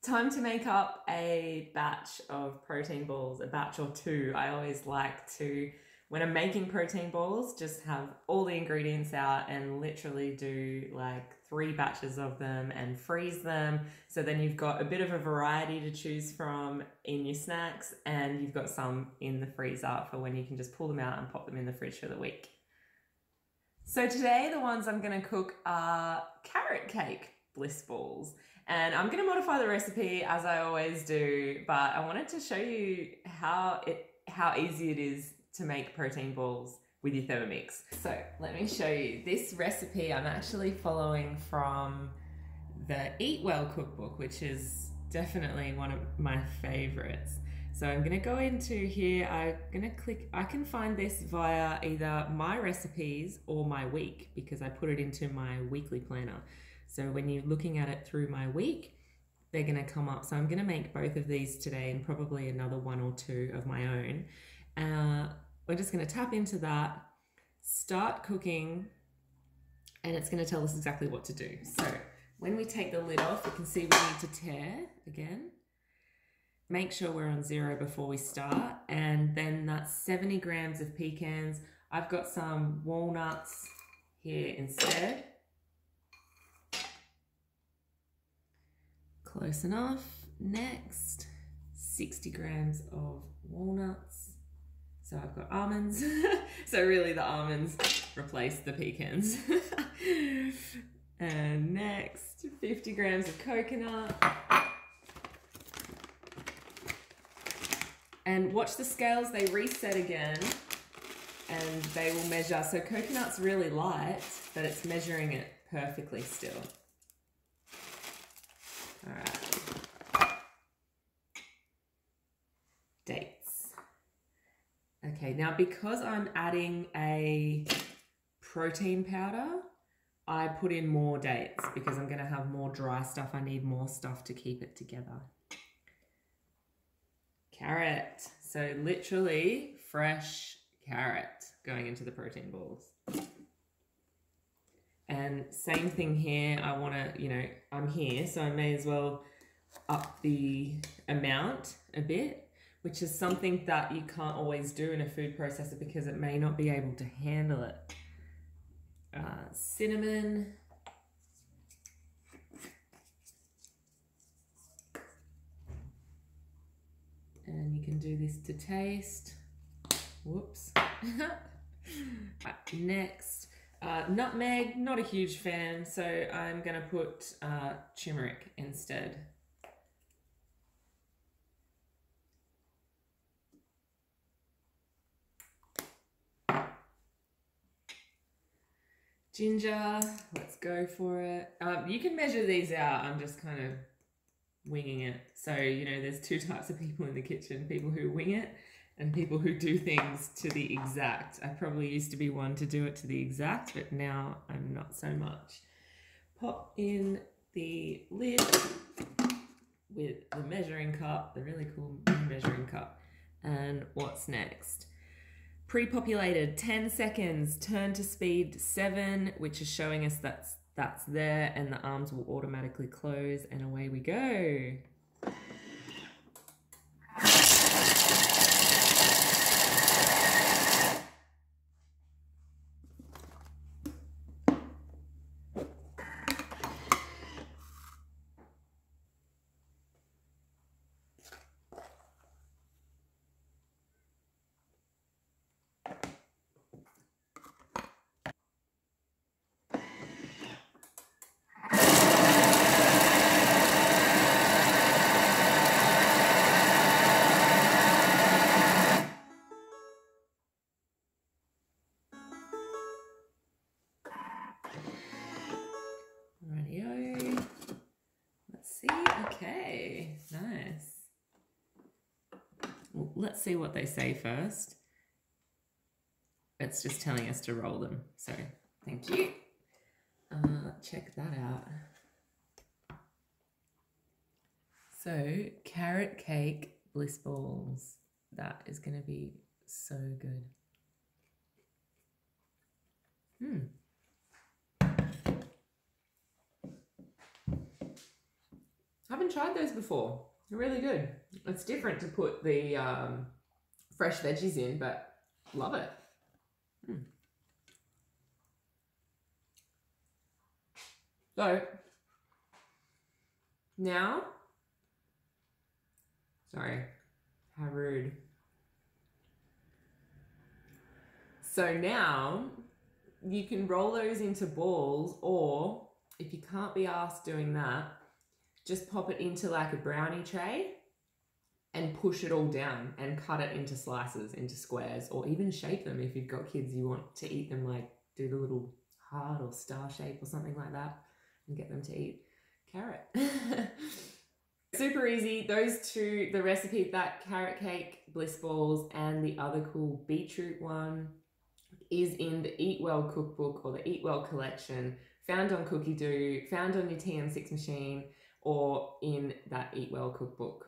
Time to make up a batch of protein balls, a batch or two. I always like to, when I'm making protein balls, just have all the ingredients out and literally do like 3 batches of them and freeze them. So then you've got a bit of a variety to choose from in your snacks, and you've got some in the freezer for when you can just pull them out and pop them in the fridge for the week. So today the ones I'm going to cook are carrot cake bliss balls. And I'm going to modify the recipe as I always do, but I wanted to show you how easy it is to make protein balls with your Thermomix. So let me show you this recipe. I'm actually following from the Eat Well cookbook, which is definitely one of my favorites. So I'm going to go into here, I'm going to click, I can find this via either my recipes or my week, because I put it into my weekly planner. So when you're looking at it through my week, they're going to come up. So I'm going to make both of these today and probably another 1 or 2 of my own. We're just going to tap into that, start cooking, and it's going to tell us exactly what to do. So when we take the lid off, you can see we need to tear again. Make sure we're on 0 before we start, and then that's 70 grams of pecans. I've got some walnuts here instead. Close enough. Next, 60 grams of walnuts. So I've got almonds. So really the almonds replace the pecans. And next, 50 grams of coconut. And watch the scales, they reset again and they will measure. So coconut's really light, but it's measuring it perfectly still. All right. Dates. Okay, now because I'm adding a protein powder, I put in more dates because I'm gonna have more dry stuff. I need more stuff to keep it together. Carrot. So literally fresh carrot going into the protein balls. And same thing here, I wanna, I'm here, so I may as well up the amount a bit, which is something that you can't always do in a food processor because it may not be able to handle it. Cinnamon. And you can do this to taste. Whoops. Next. Nutmeg, not a huge fan, so I'm going to put turmeric instead. Ginger, let's go for it. You can measure these out, I'm just kind of winging it. So, there's 2 types of people in the kitchen, people who wing it and people who do things to the exact. I probably used to be one to do it to the exact, but now I'm not so much. Pop in the lid with the measuring cup, the really cool measuring cup. And what's next? Pre-populated 10 seconds, turn to speed 7, which is showing us that's there, and the arms will automatically close, and away we go. Rightio. Let's see. Okay, nice. Well, let's see what they say first. It's just telling us to roll them. So thank you. Check that out. So carrot cake bliss balls. That is going to be so good. I haven't tried those before. They're really good. It's different to put the fresh veggies in, but love it. So now, sorry, how rude. So now you can roll those into balls, or if you can't be asked doing that, just pop it into like a brownie tray and push it all down and cut it into slices, into squares, or even shape them if you've got kids you want to eat them, like do the little heart or star shape or something like that and get them to eat carrot. Super easy. Those two, the recipe, that carrot cake, Bliss Balls, and the other cool beetroot one is in the Eat Well cookbook or the Eat Well collection, found on Cookie Doo, found on your TM6 machine, or in that Eat Well cookbook.